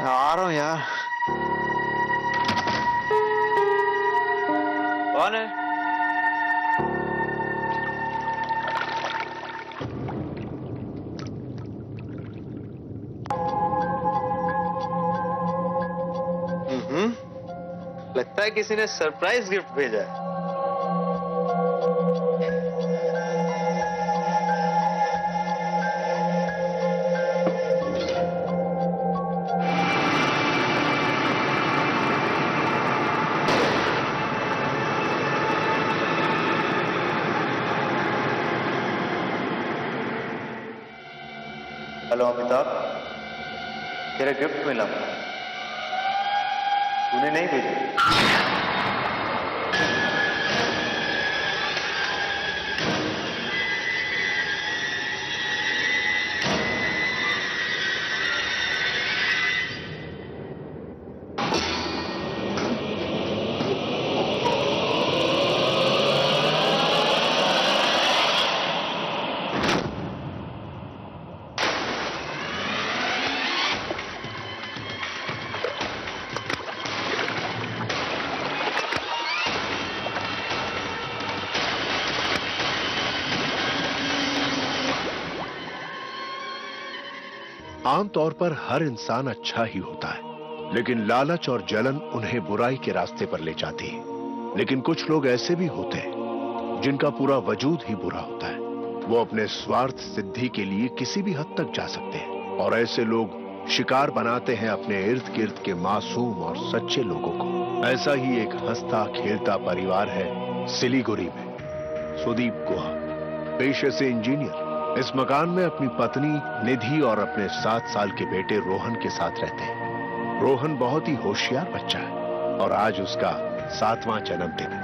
आ रहा हूँ यार। कौन है? लगता है किसी ने सरप्राइज गिफ्ट भेजा है। हेलो अमिताभ, तेरा गिफ्ट मिला, तूने नहीं भेजा। आमतौर पर हर इंसान अच्छा ही होता है, लेकिन लालच और जलन उन्हें बुराई के रास्ते पर ले जाती है। लेकिन कुछ लोग ऐसे भी होते हैं जिनका पूरा वजूद ही बुरा होता है। वो अपने स्वार्थ सिद्धि के लिए किसी भी हद तक जा सकते हैं, और ऐसे लोग शिकार बनाते हैं अपने इर्द गिर्द के मासूम और सच्चे लोगों को। ऐसा ही एक हंसता खेलता परिवार है सिलीगुड़ी में। सुदीप गुहा पेशे से इंजीनियर इस मकान में अपनी पत्नी निधि और अपने 7 साल के बेटे रोहन के साथ रहते हैं। रोहन बहुत ही होशियार बच्चा है और आज उसका 7वां जन्मदिन है।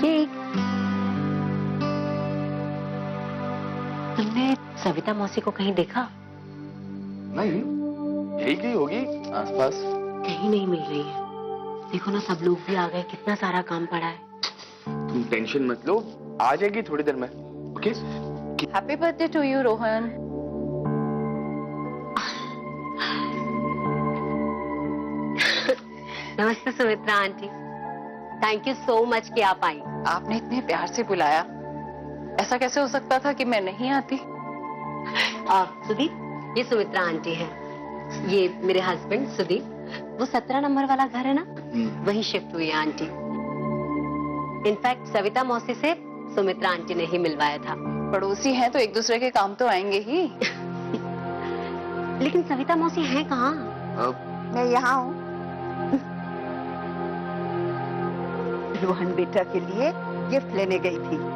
केक। तुमने सविता मौसी को कहीं देखा? नहीं, यही कहीं होगी आसपास। कहीं नहीं मिल रही है। देखो ना, सब लोग भी आ गए, कितना सारा काम पड़ा है। तुम टेंशन मत लो, आ जाएगी थोड़ी देर में। Okay? Happy birthday to you Rohan. नमस्ते Sumitra aunty, thank you so much कि आप आई। आपने इतने प्यार से बुलाया, ऐसा कैसे हो सकता था कि मैं नहीं आती? सुदीप, ये सुमित्रा आंटी है, ये मेरे हस्बैंड सुदीप। वो 17 नंबर वाला घर है ना, वहीं शिफ्ट हुई है आंटी। इनफैक्ट सविता मौसी से सुमित्रा आंटी ने ही मिलवाया था। पड़ोसी हैं तो एक दूसरे के काम तो आएंगे ही। लेकिन सविता मौसी है कहाँ? मैं यहाँ हूँ। रोहन बेटा के लिए गिफ्ट लेने गई थी।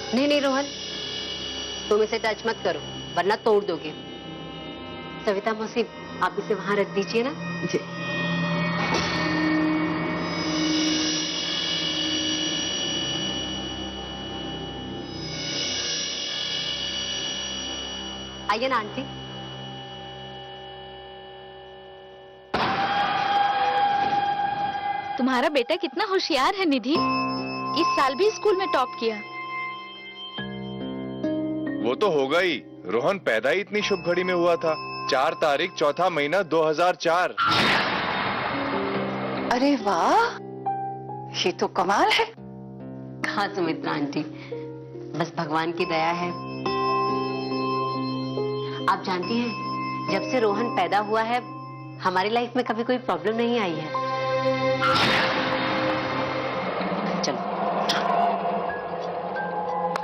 नहीं नहीं रोहन, तुम इसे टच मत करो वरना तोड़ दोगे। सविता मौसी, आप इसे वहां रख दीजिए ना। जी। आइए ना आंटी। तुम्हारा बेटा कितना होशियार है निधि, इस साल भी स्कूल में टॉप किया। वो तो होगा ही, रोहन पैदा ही इतनी शुभ घड़ी में हुआ था। 4 तारीख 4था महीना 2004। अरे वाह, ये तो कमाल है। हाँ सुमित्रा आंटी, बस भगवान की दया है। आप जानती हैं, जब से रोहन पैदा हुआ है हमारी लाइफ में कभी कोई प्रॉब्लम नहीं आई है। चलो।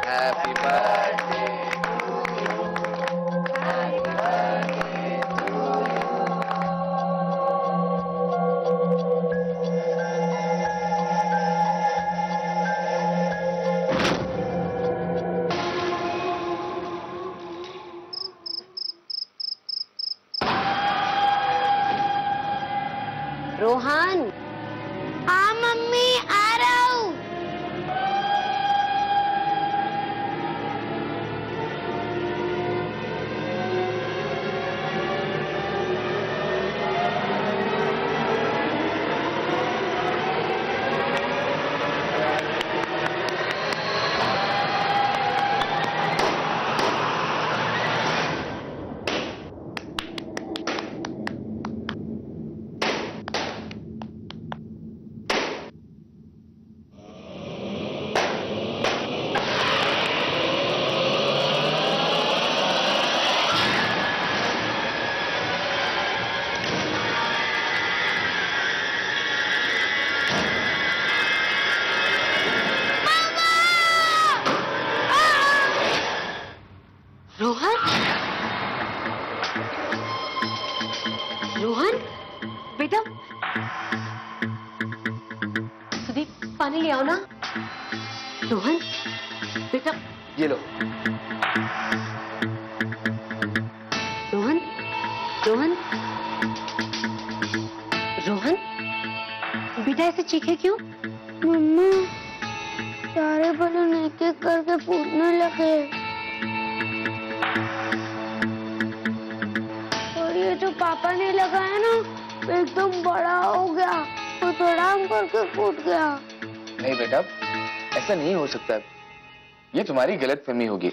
Happy birthday. रोहन, जाओ ना। रोहन बेटा, ये लो। रोहन रोहन रोहन बेटा ऐसे चीखे क्यों? मम्मी सारे बलून एक एक करके फूटने लगे और ये जो पापा ने लगाया ना एकदम बड़ा हो गया तो थोड़ा करके फूट गया। नहीं बेटा, ऐसा नहीं हो सकता। ये तुम्हारी गलतफहमी होगी।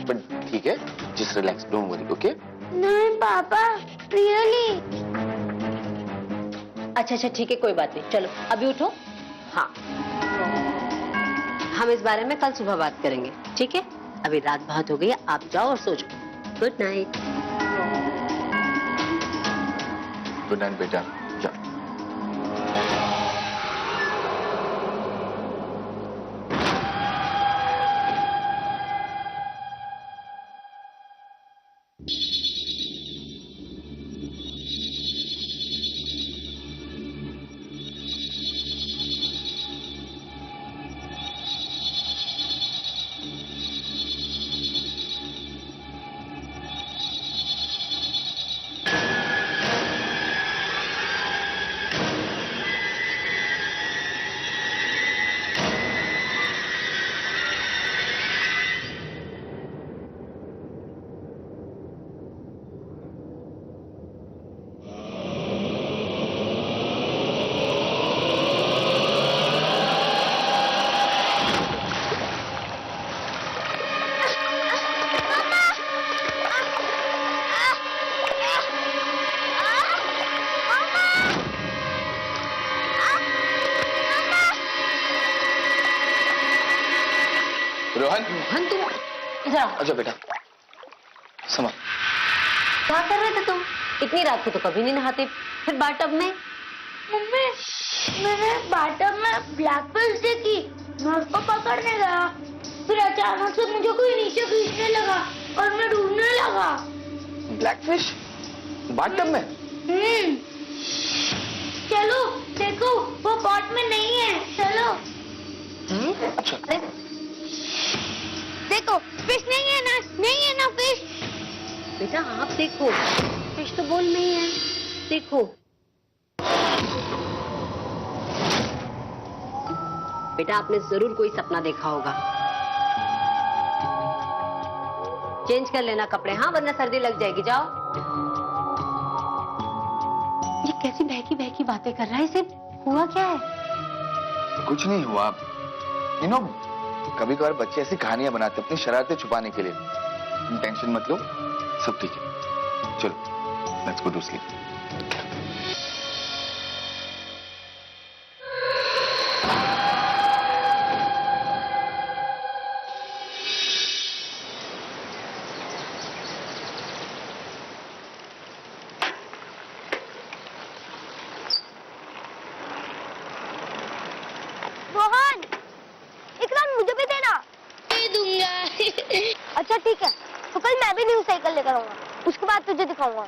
बट ठीक है, just relax, don't worry, okay? नहीं पापा रियली। अच्छा ठीक है, कोई बात नहीं, चलो अभी उठो। हाँ, हम इस बारे में कल सुबह बात करेंगे, ठीक है? अभी रात बहुत हो गई है, आप जाओ और सो जाओ। Good night. गुड नाइट बेटा, जाओ। रोहन, रोहन तुम इधर आओ। अच्छा बेटा, संभाल। क्या कर रहे थे तुम? इतनी रात को तो कभी नहीं नहाते, फिर बाथटब में? मम्मी मैंने बाथटब में ब्लैक फिश देखी, मैं उसको पकड़ने गया, फिर अचानक से मुझे कोई नीचे खींचने लगा और मैं डूबने लगा। ब्लैकफिश बाथटब में? चलो देखो वो पॉट में नहीं है, चलो। अच्छा। अरे देखो फिश नहीं है ना, नहीं है ना फिश। बेटा आप देखो, फिश तो बोल में ही है, देखो। बेटा आपने जरूर कोई सपना देखा होगा। चेंज कर लेना कपड़े, हाँ, वरना सर्दी लग जाएगी। जाओ। ये कैसी बहकी बहकी बातें कर रहा है, इसे हुआ क्या है? कुछ नहीं हुआ। यू नो, कभी कभार बच्चे ऐसी कहानियां बनाते अपनी शरारतें छुपाने के लिए। तुम टेंशन मत लो, सब ठीक है। चलो let's go to sleep. Rohan Ikram मुझे भी देना। दे दूंगा। अच्छा ठीक है, तो कल मैं भी न्यू साइकिल लेकर आऊंगा, उसके बाद तुझे दिखाऊंगा।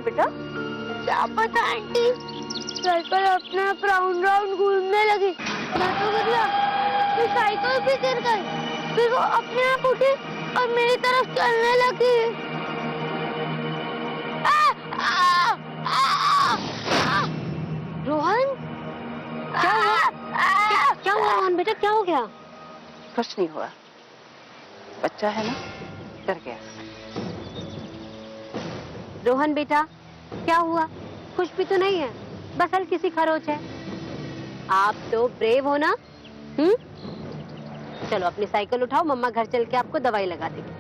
बेटा क्या पता आंटी, साइकिल अपने आप राउंड राउंड घूमने लगी, मैं तो गिरा, फिर साइकिल भी गिर गई, फिर वो अपने आप उठी और मेरी तरफ चलने लगी। रोहन क्या हुआ? क्या हुआ रोहन बेटा, क्या हो गया? कुछ नहीं हुआ, बच्चा है ना, डर गया। रोहन बेटा क्या हुआ? कुछ भी तो नहीं है। बस हल्की सी खरोच है। आप तो ब्रेव हो ना? चलो अपनी साइकिल उठाओ, मम्मा घर चल के आपको दवाई लगा देगी।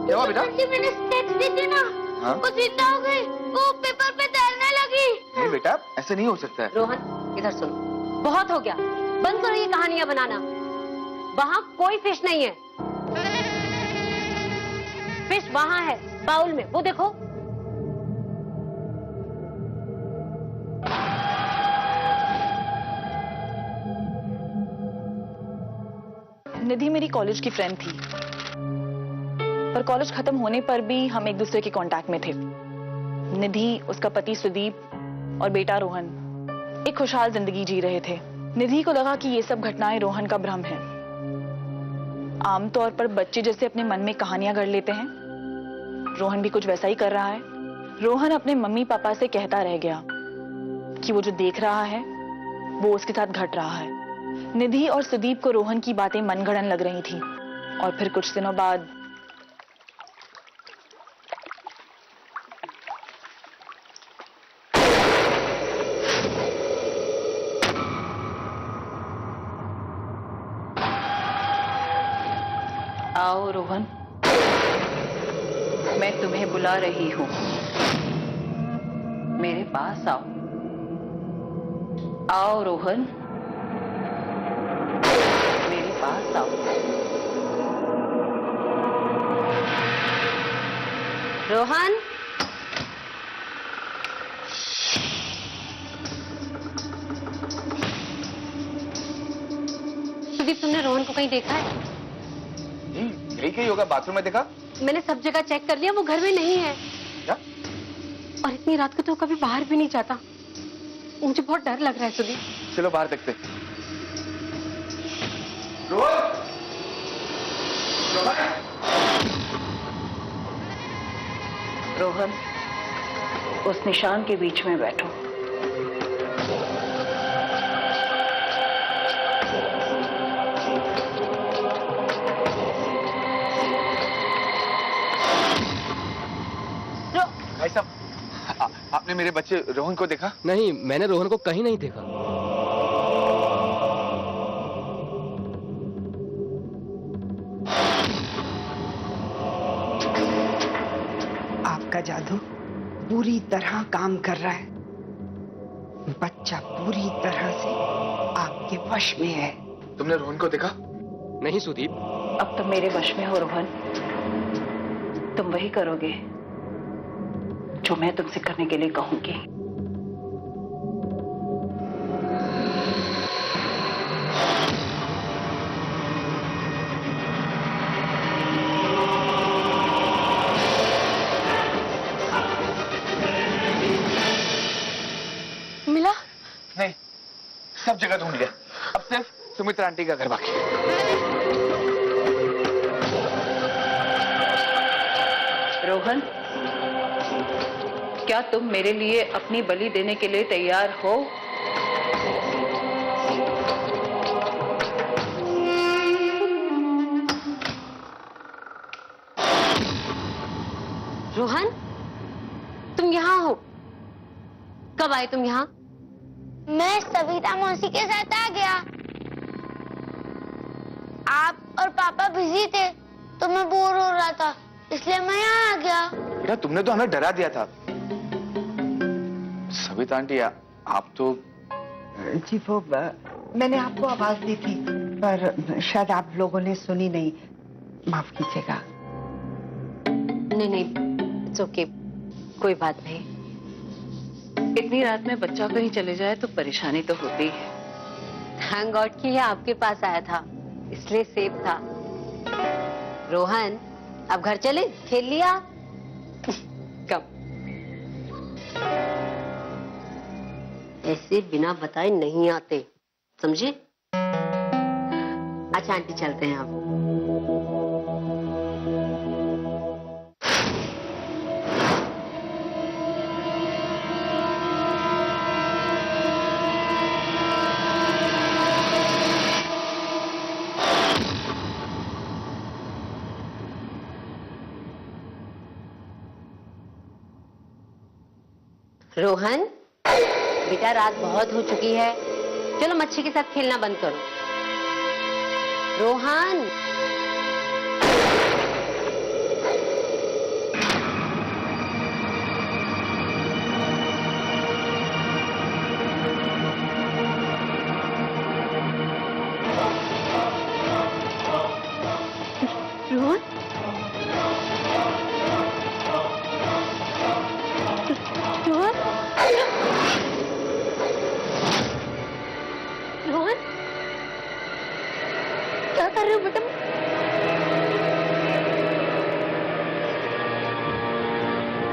क्या हुआ बेटा? आंटी मैंने स्टेप्स दी थी ना, हाँ? वो जिंदा हो गई, वो पेपर पे तैरने लगी। नहीं बेटा, ऐसे नहीं हो सकता है। रोहन इधर सुनो, बहुत हो गया, बंद करो ये कहानियां बनाना। वहाँ कोई फिश नहीं है। फिश वहाँ है बाउल में, वो देखो। निधि मेरी कॉलेज की फ्रेंड थी, पर कॉलेज खत्म होने पर भी हम एक दूसरे के कांटेक्ट में थे। निधि, उसका पति सुदीप और बेटा रोहन एक खुशहाल जिंदगी जी रहे थे। निधि को लगा कि ये सब घटनाएं रोहन का भ्रम है। आमतौर पर बच्चे जैसे अपने मन में कहानियां गढ़ लेते हैं, रोहन भी कुछ वैसा ही कर रहा है। रोहन अपने मम्मी पापा से कहता रह गया कि वो जो देख रहा है वो उसके साथ घट रहा है। निधि और सुदीप को रोहन की बातें मनगढ़ंत लग रही थी, और फिर कुछ दिनों बाद आओ रोहन, मैं तुम्हें बुला रही हूं, मेरे पास आओ। आओ रोहन, मेरे पास आओ। रोहन, सुदीप तुमने रोहन को कहीं देखा है? यही कहीं होगा, बाथरूम में देखा। मैंने सब जगह चेक कर लिया, वो घर में नहीं है। क्या? और इतनी रात को तो कभी बाहर भी नहीं जाता। मुझे बहुत डर लग रहा है सुदीप। चलो बाहर देखते। रोहन! रोहन, उस निशान के बीच में बैठो। भाई साहब, आपने मेरे बच्चे रोहन को देखा? नहीं, मैंने रोहन को कहीं नहीं देखा। आपका जादू पूरी तरह काम कर रहा है। बच्चा पूरी तरह से आपके वश में है। तुमने रोहन को देखा? नहीं सुदीप। अब तुम मेरे वश में हो रोहन। तुम वही करोगे जो मैं तुमसे करने के लिए कहूंगी। मिला? नहीं, सब जगह ढूंढ लिया, अब सिर्फ सुमित्रा आंटी का घर बाकी है। रोहन, क्या तुम मेरे लिए अपनी बलि देने के लिए तैयार हो? रोहन, तुम यहाँ हो? कब आए तुम यहाँ? मैं सविता मौसी के साथ आ गया। आप और पापा बिजी थे तो मैं बोर हो रहा था, इसलिए मैं यहाँ आ गया। बेटा, तुमने तो हमें डरा दिया था। सविता आंटी, आप तो... जी वो मैंने आपको आवाज दी थी, पर शायद आप लोगों ने सुनी नहीं। माफ कीजिएगा। नहीं नहीं, इट्स ओके, कोई बात नहीं। इतनी रात में बच्चा कहीं चले जाए तो परेशानी तो होती ही है। थैंक गॉड कि ये आपके पास आया था, इसलिए सेफ था। रोहन, अब घर चले, खेल लिया? कब? ऐसे बिना बताए नहीं आते, समझे? अच्छा आंटी, चलते हैं आप। रोहन, बेटा रात बहुत हो चुकी है, चलो मच्छी के साथ खेलना बंद करो। रोहन, रोहन, रोहन, रोहन, क्या कर रहे हो बेटा?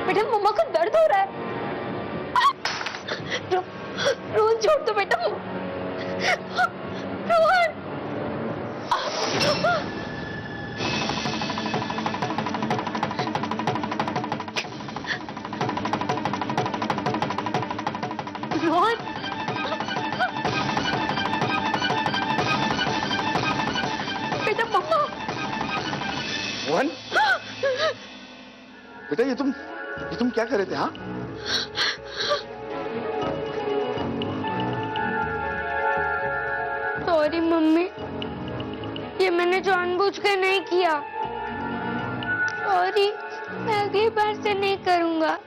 बेटा मम्मा को दर्द हो रहा है। रोहन छोड़ दो बेटा। रोहन, रोहन, बेटा मम्मा। रोहन, बेटा ये तुम क्या कर रहे थे? हाँ, सॉरी मम्मी, ये मैंने जानबूझ के नहीं किया। सॉरी, मैं अगली बार से नहीं करूंगा।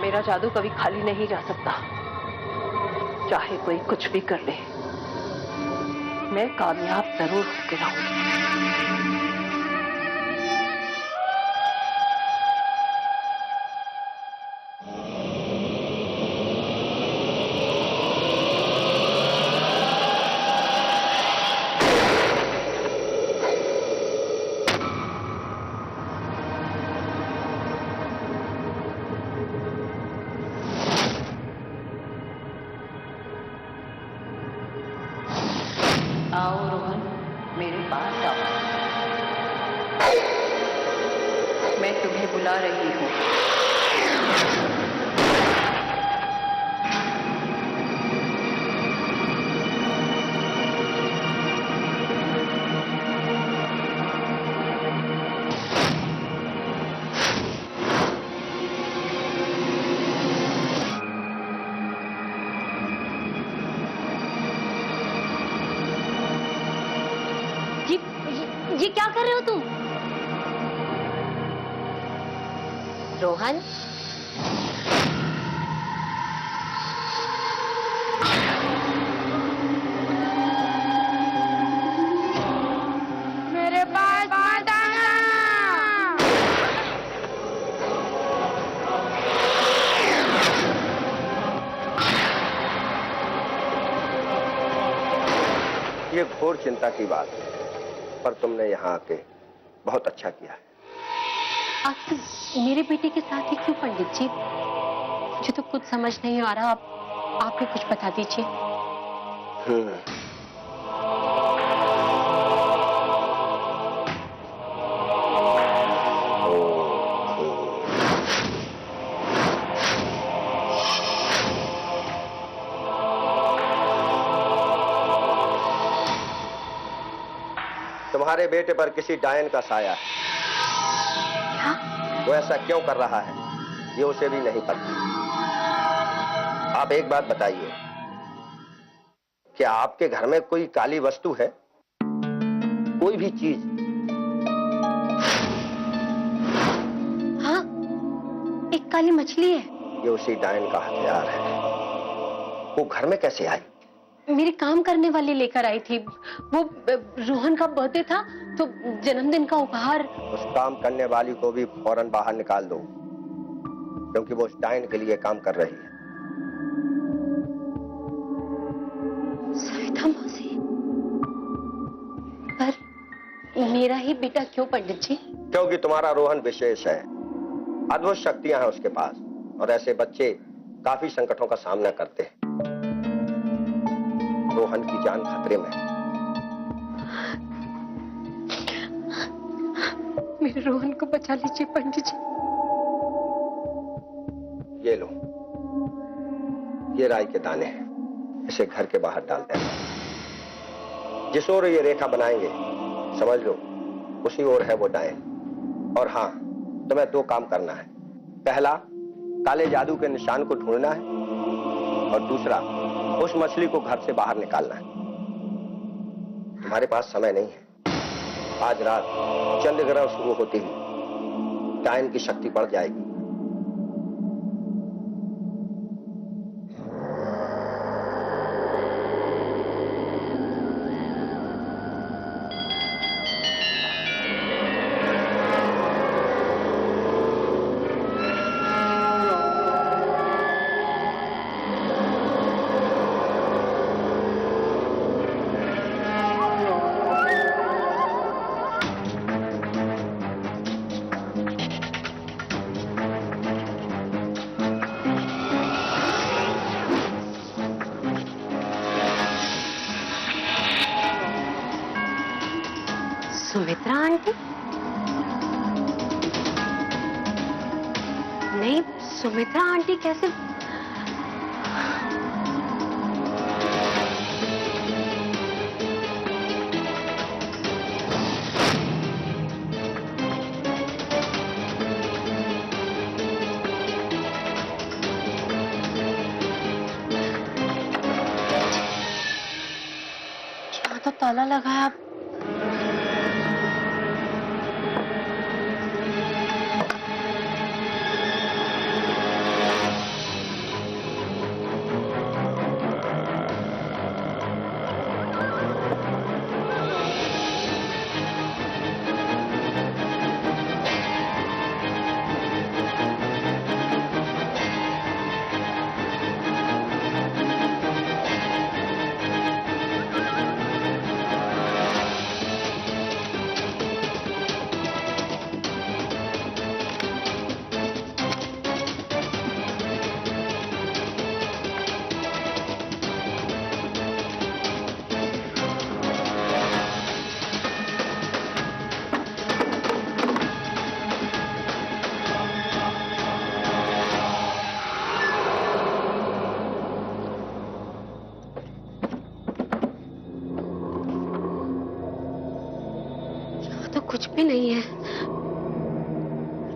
मेरा जादू कभी खाली नहीं जा सकता, चाहे कोई कुछ भी कर ले, मैं कामयाब जरूर होके रहूंगी। आओ रोहन, मेरे पास आओ, मैं तुम्हें बुला रही हूँ। ये क्या कर रहे हो तुम? रोहन, मेरे पास मत आना। ये घोर चिंता की बात है, पर तुमने यहाँ आके बहुत अच्छा किया है। आखिर मेरे बेटे के साथ ही क्यों पंडित जी? मुझे तो कुछ समझ नहीं आ रहा। आप ही कुछ बता दीजिए। तुम्हारे बेटे पर किसी डायन का साया है। क्या? वो ऐसा क्यों कर रहा है ये उसे भी नहीं पता। आप एक बात बताइए, क्या आपके घर में कोई काली वस्तु है? कोई भी चीज? हाँ, एक काली मछली है। ये उसी डायन का हथियार है। वो घर में कैसे आई? मेरे काम करने वाली लेकर आई थी। वो रोहन का बर्थडे था तो जन्मदिन का उपहार। उस काम करने वाली को भी फौरन बाहर निकाल दो, क्योंकि वो उस डायन के लिए काम कर रही है। सविता मौसी, पर मेरा ही बेटा क्यों पंडित जी? क्योंकि तुम्हारा रोहन विशेष है, अद्भुत शक्तियां हैं उसके पास, और ऐसे बच्चे काफी संकटों का सामना करते हैं। रोहन की जान खतरे में है। मेरे रोहन को बचा लीजिए पंडित जी। ये लो, ये राई के दाने हैं, इसे घर के बाहर डाल देना। जिस ओर ये रेखा बनाएंगे समझ लो उसी ओर है वो डायन। और हाँ, तुम्हें दो काम करना है। पहला, काले जादू के निशान को ढूंढना है, और दूसरा, उस मछली को घर से बाहर निकालना है। तुम्हारे पास समय नहीं है। आज रात चंद्रग्रहण शुरू होते ही डायन की शक्ति बढ़ जाएगी। सुमित्रा आंटी? नहीं, सुमित्रा आंटी कैसे? यहाँ तो ताला लगाया। तो कुछ भी नहीं है,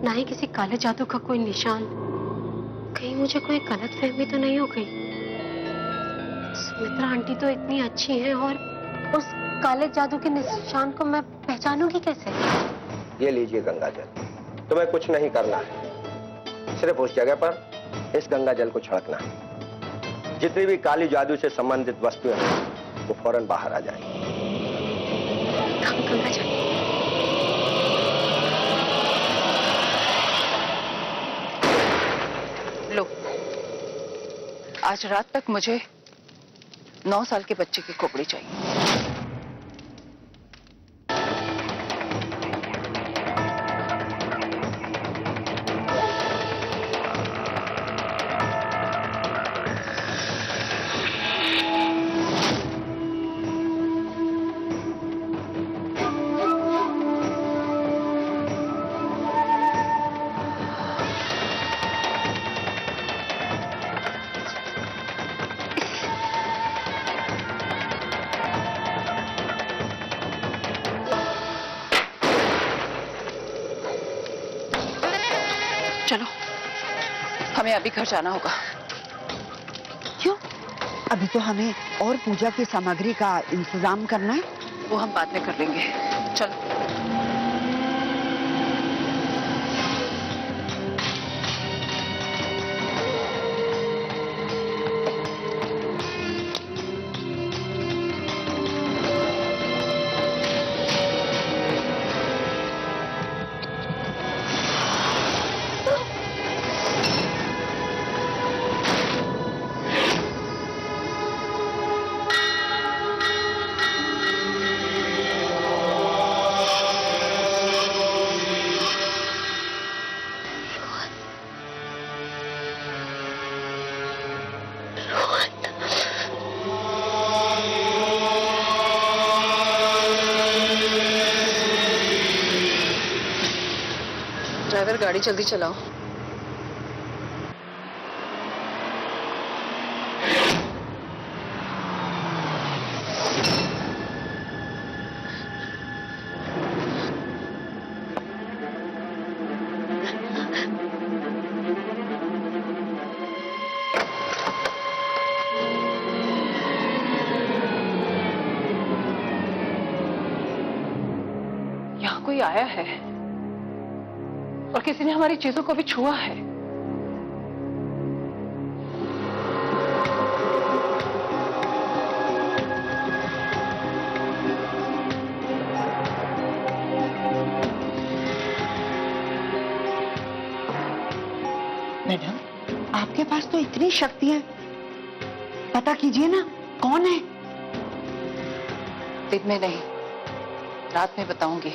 ना ही किसी काले जादू का कोई निशान। कहीं मुझे कोई गलतफहमी तो नहीं हो गई? सुमित्रा आंटी तो इतनी अच्छी हैं, और उस काले जादू के निशान को मैं पहचानूंगी कैसे? ये लीजिए गंगा जल। तुम्हें कुछ नहीं करना है, सिर्फ उस जगह पर इस गंगा जल को छिड़कना है। जितनी भी काली जादू से संबंधित वस्तुएं हैं वो फौरन बाहर आ जाएंगी। गंगा जल। लो, आज रात तक मुझे 9 साल के बच्चे की खोपड़ी चाहिए। हमें अभी घर जाना होगा। क्यों? अभी तो हमें और पूजा की सामग्री का इंतजाम करना है। वो हम बाद में कर लेंगे। चल। ड्राइवर, गाड़ी जल्दी चलाओ। यहाँ कोई आया है और किसी ने हमारी चीजों को भी छुआ है। मैडम, आपके पास तो इतनी शक्ति है, पता कीजिए ना कौन है। दिन में नहीं, रात में बताऊंगी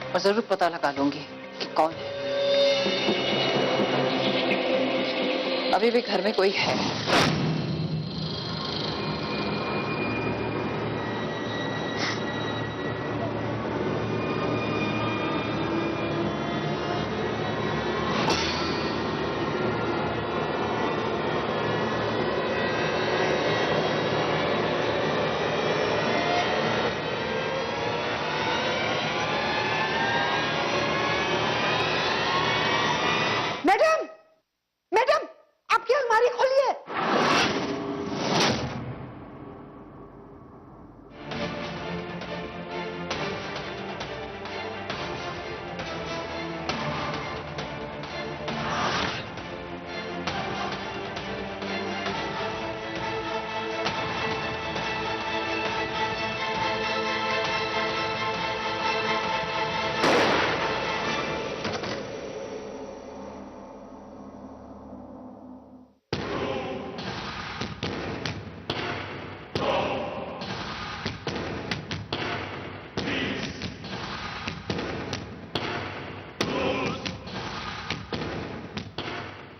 और जरूर पता लगा लूंगी कि कौन है। अभी भी घर में कोई है। मैडम, मैडम, आपकी अलमारी खोलिए।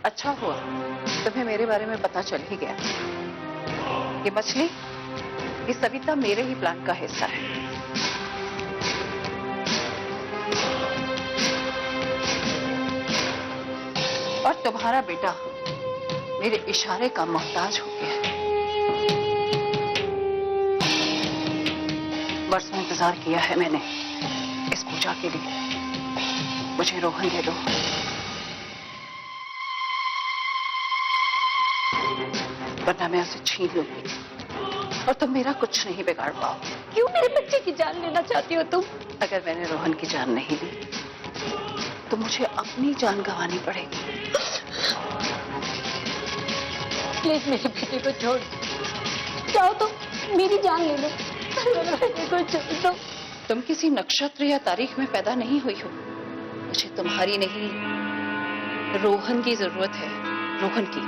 अच्छा हुआ तुम्हें मेरे बारे में पता चल ही गया। ये मछली, ये सविता मेरे ही प्लान का हिस्सा है। और तुम्हारा बेटा मेरे इशारे का मोहताज हो गया है। बरसों इंतजार किया है मैंने इस पूजा के लिए। मुझे रोहन दे दो। वरना मैं उसे छीन लूंगी और तुम मेरा कुछ नहीं बिगाड़ पाओ। क्यों मेरे बच्चे की जान लेना चाहती हो तुम? अगर मैंने रोहन की जान नहीं ली तो मुझे अपनी जान गंवानी पड़ेगी। प्लीज मेरे बेटे को छोड़ जाओ, तो मेरी जान ले लो। मेरे बेटे को छोड़ दो। तुम किसी नक्षत्र या तारीख में पैदा नहीं हुई हो। मुझे तुम्हारी नहीं, रोहन की जरूरत है। रोहन की।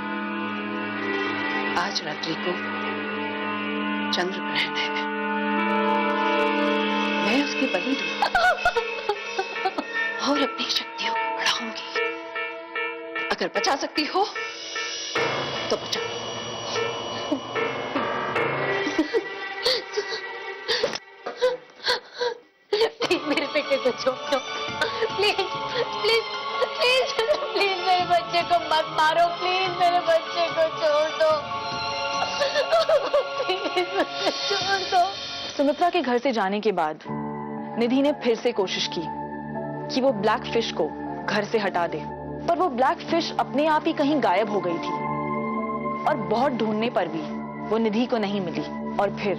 आज रात्रि को चंद्र ग्रहण है। मैं उसकी बलि दूंगी और अपनी शक्तियों को बढ़ाऊंगी। अगर बचा सकती हो तो बचाओ। प्लीज मेरे बेटे को छोड़ दो। प्लीज प्लीज प्लीज प्लीज मेरे बच्चे को मत मारो। प्लीज मेरे बच्चे को छोड़ दो। प्लीज मुझे छोड़ दो। सुमित्रा के घर से जाने के बाद निधि ने फिर से कोशिश की कि वो ब्लैक फिश को घर से हटा दे, पर वो ब्लैक फिश अपने आप ही कहीं गायब हो गई थी और बहुत ढूंढने पर भी वो निधि को नहीं मिली। और फिर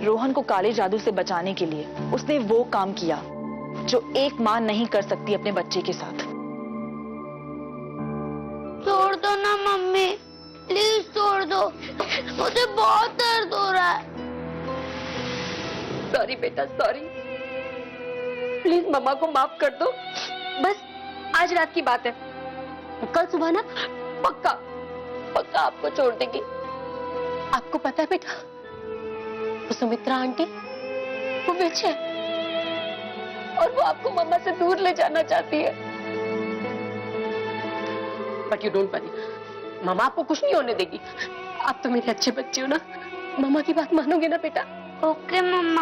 रोहन को काले जादू से बचाने के लिए उसने वो काम किया जो एक मां नहीं कर सकती अपने बच्चे के साथ। छोड़ दो ना मम्मी, प्लीज छोड़ दो, मुझे बहुत दर्द हो रहा है। सॉरी बेटा, सॉरी। प्लीज मम्मा को माफ कर दो। बस आज रात की बात है, कल सुबह ना पक्का पक्का आपको छोड़ देगी। आपको पता है बेटा, वो सुमित्रा आंटी वो विच है और वो आपको मम्मा से दूर ले जाना चाहती है। बट यू डोंट वरी, मम्मा आपको कुछ नहीं होने देगी। आप तो मेरे अच्छे बच्चे हो ना, मम्मा की बात मानोगे ना बेटा? ओके मम्मा,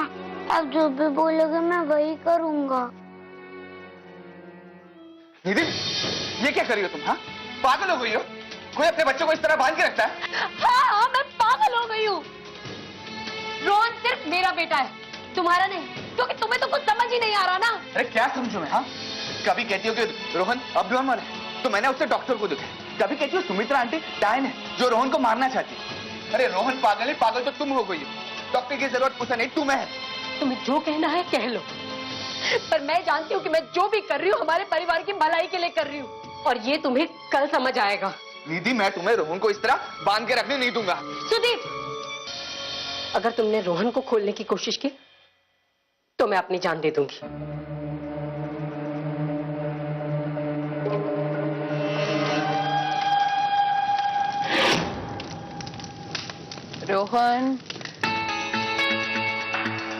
आप जो भी बोलोगे मैं वही करूंगा। निधि, ये क्या कर रही हो तुम? हाँ, पागल हो गई हो? कोई अपने बच्चों को इस तरह बांध के रखता है? हाँ, मैं पागल हो गई हूँ। रोहन सिर्फ मेरा बेटा है, तुम्हारा नहीं, क्योंकि तुम्हें तो कुछ समझ ही नहीं आ रहा ना। अरे क्या समझू मैं? हाँ, कभी कहती हो कि रोहन अब्नॉर्मल है तो मैंने उससे डॉक्टर को दिखाया, कभी कहती हो सुमित्रा आंटी डायन है जो रोहन को मारना चाहती है। अरे रोहन पागल है, पागल तो तुम हो गई हो। डॉक्टर की जरूरत उसे नहीं, तुम्हें है। तुम्हें जो कहना है कह लो, पर मैं जानती हूँ कि मैं जो भी कर रही हूँ हमारे परिवार की भलाई के लिए कर रही हूँ, और ये तुम्हें कल समझ आएगा। निधि, मैं तुम्हें रोहन को इस तरह बांध के रखने नहीं दूंगा। सुदीप, अगर तुमने रोहन को खोलने की कोशिश की तो मैं अपनी जान दे दूंगी। रोहन,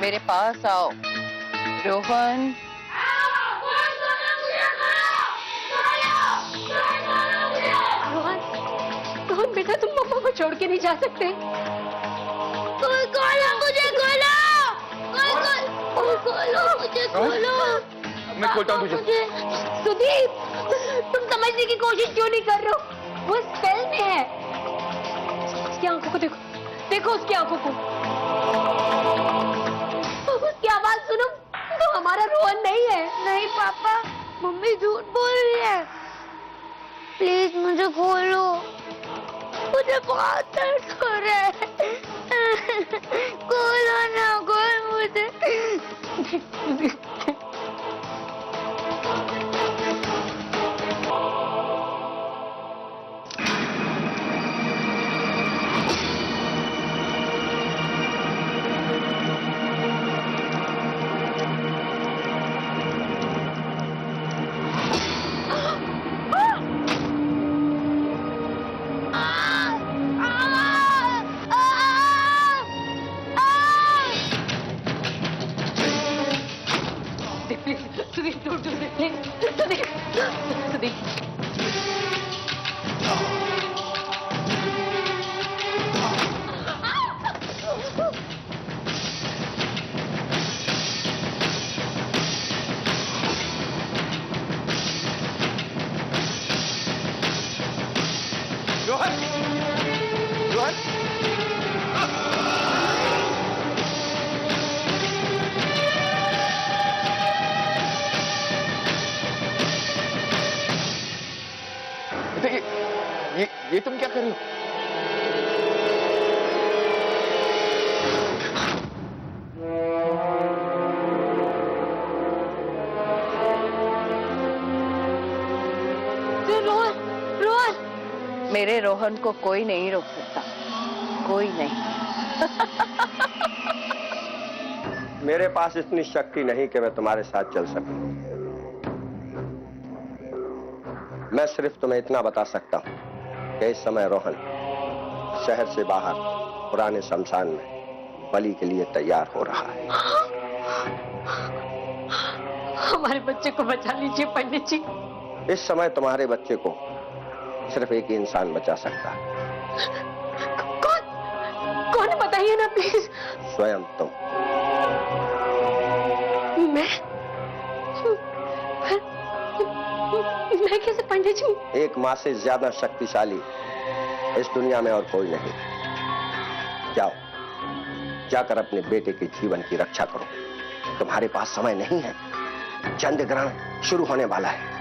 मेरे पास आओ। रोहन, रोहन बेटा, तुम मम्मा को छोड़ के नहीं जा सकते। कोई खोलो, मुझे खोलो, कोई खोलो, मुझे खोलो। मैं खोलता हूँ तुझे। सुदीप, तुम समझने की कोशिश क्यों नहीं कर रहे हो? वो स्पेल में है। उसकी आंखों को देखो, देखो उसकी आंखों को, उसकी आवाज सुनो, तो हमारा रोहन नहीं है। नहीं पापा, मम्मी झूठ बोल रही है। प्लीज मुझे खोलो, मुझे बहुत दर्द हो रहा है। खोलो ना, खोल मुझे। Sudeep, don't do this, please. Sudeep, Sudeep. Rohan, Rohan, ये तुम क्या कर रही हो? रोहन, रोहन। मेरे रोहन को कोई नहीं रोक सकता, कोई नहीं। मेरे पास इतनी शक्ति नहीं कि मैं तुम्हारे साथ चल सकूं। मैं सिर्फ तुम्हें इतना बता सकता हूं कि इस समय रोहन शहर से बाहर पुराने शमशान में बलि के लिए तैयार हो रहा है। हमारे बच्चे को बचा लीजिए पंडित जी। इस समय तुम्हारे बच्चे को सिर्फ एक ही इंसान बचा सकता है। कौन है बताइए ना प्लीज। स्वयं तुम। मैं कैसे पंडित जी? एक माँ से ज्यादा शक्तिशाली इस दुनिया में और कोई नहीं। जाओ, जाकर अपने बेटे के जीवन की रक्षा करो। तुम्हारे पास समय नहीं है, चंद्र ग्रहण शुरू होने वाला है।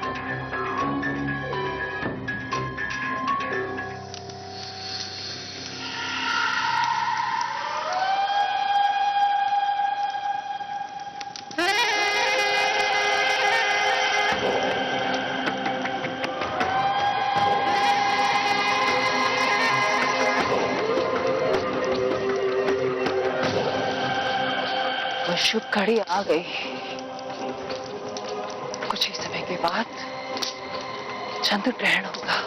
शुभ घड़ी आ गई। कुछ ही समय के बाद चंद्र ग्रहण होगा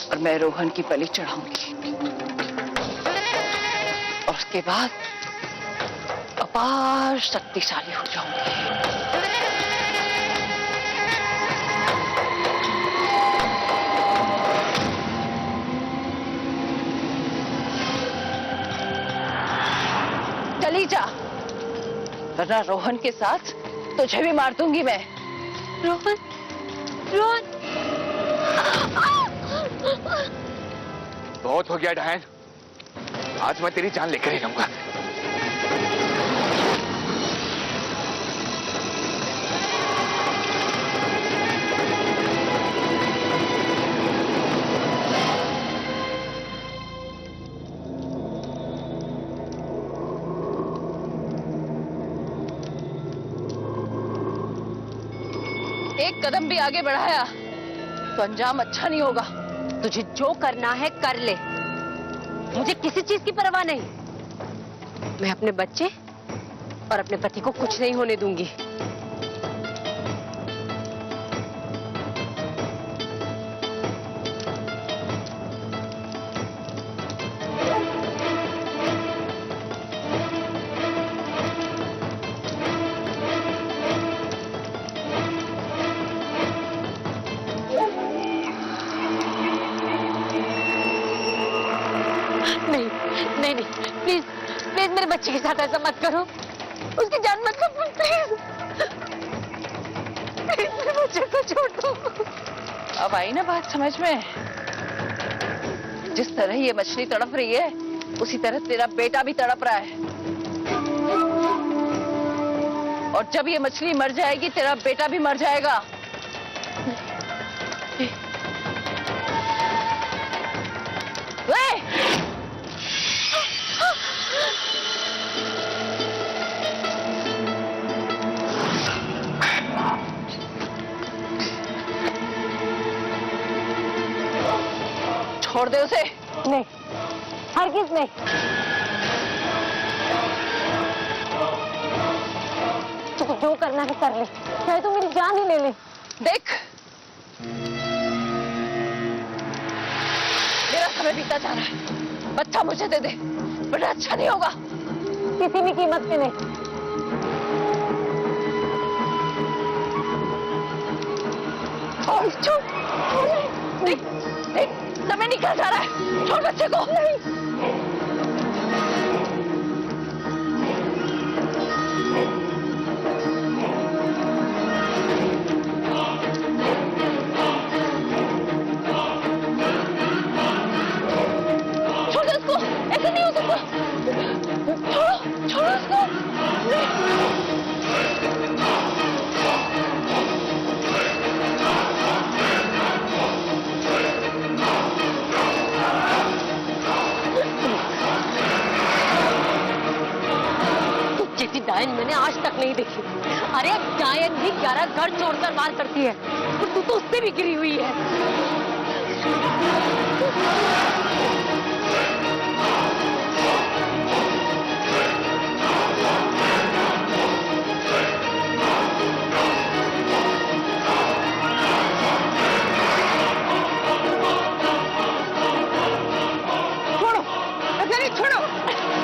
और मैं रोहन की बलि चढ़ाऊंगी और उसके बाद अपार शक्तिशाली हो जाऊंगी। चली जा, वरना रोहन के साथ तुझे भी मार दूंगी मैं। रोहन, रोहन, बहुत हो गया डायन, आज मैं तेरी जान लेकर ही रहूंगा। एक कदम भी आगे बढ़ाया तो अंजाम अच्छा नहीं होगा। तुझे जो करना है कर ले, मुझे किसी चीज की परवाह नहीं। मैं अपने बच्चे और अपने पति को कुछ नहीं होने दूंगी। नहीं नहीं, प्लीज प्लीज मेरे बच्चे के साथ ऐसा मत करो, उसकी जान मत लो प्लीज, प्लीज मेरे बच्चे को छोड़ दो। अब आई ना बात समझ में? जिस तरह ये मछली तड़प रही है उसी तरह तेरा बेटा भी तड़प रहा है, और जब ये मछली मर जाएगी तेरा बेटा भी मर जाएगा। छोड़ दे उसे। नहीं, हरगिज नहीं। तू जो करना है कर ले, चाहे तू मेरी जान ही ले ले। देख, मेरा समय बीता जा रहा है, बच्चा मुझे दे दे, बड़ा अच्छा नहीं होगा। किसी भी कीमत पे नहीं। और छोड़, देख देख, समय निकल जा रहा है, छोड़ बच्चे को। नहीं। छोड़ दो उसको, ऐसे नहीं हो सकता। छोड़ो, छोड़ो उसको। जैसी डायन मैंने आज तक नहीं देखी। अरे डायन भी 11 घर छोड़कर वार करती है, और तू तो उससे भी गिरी हुई है। छोड़ो, ऐसे नहीं, छोड़ो,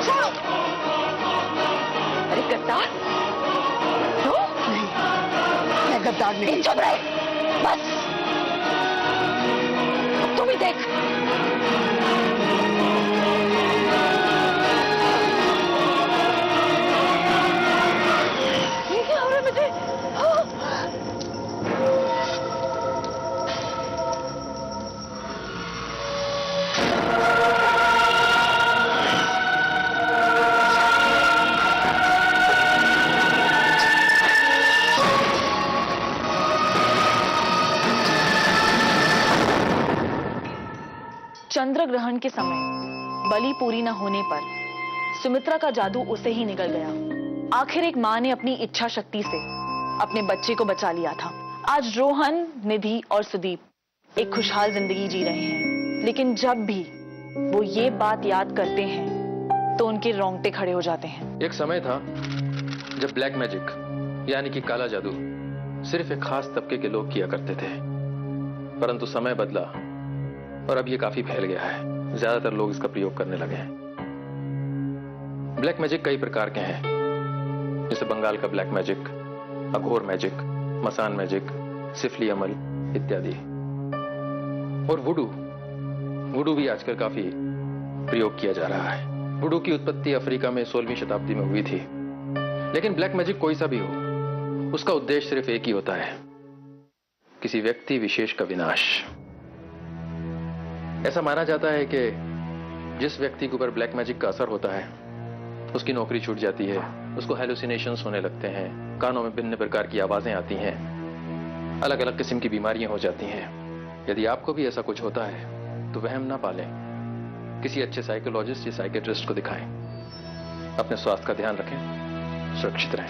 छोड़ो। अरे गद्दार, तो नहीं, मैं गद्दार नहीं। चुप रहे, बस। तुम ही देख। ये क्या हो रहा है मुझे? चंद्र ग्रहण के समय बलि पूरी न होने पर सुमित्रा का जादू उसे ही निगल गया। आखिर एक मां ने अपनी इच्छा शक्ति से अपने बच्चे को बचा लिया था। आज रोहन, निधि और सुदीप एक खुशहाल जिंदगी जी रहे हैं, लेकिन जब भी वो ये बात याद करते हैं तो उनके रोंगटे खड़े हो जाते हैं। एक समय था जब ब्लैक मैजिक यानी कि काला जादू सिर्फ एक खास तबके के लोग किया करते थे, परंतु समय बदला और अब ये काफी फैल गया है। ज्यादातर लोग इसका प्रयोग करने लगे हैं। ब्लैक मैजिक कई प्रकार के हैं, जैसे बंगाल का ब्लैक मैजिक, अघोर मैजिक, मसान मैजिक, सिफली अमल इत्यादि। और वुडू भी आजकल काफी प्रयोग किया जा रहा है। वुडू की उत्पत्ति अफ्रीका में 16वीं शताब्दी में हुई थी। लेकिन ब्लैक मैजिक कोई सा भी हो, उसका उद्देश्य सिर्फ एक ही होता है, किसी व्यक्ति विशेष का विनाश। ऐसा माना जाता है कि जिस व्यक्ति के ऊपर ब्लैक मैजिक का असर होता है उसकी नौकरी छूट जाती है, उसको हेलुसिनेशंस होने लगते हैं, कानों में भिन्न प्रकार की आवाजें आती हैं, अलग अलग किस्म की बीमारियां हो जाती हैं। यदि आपको भी ऐसा कुछ होता है तो वहम ना पालें, किसी अच्छे साइकोलॉजिस्ट या साइकेट्रिस्ट को दिखाएं। अपने स्वास्थ्य का ध्यान रखें, सुरक्षित रहें।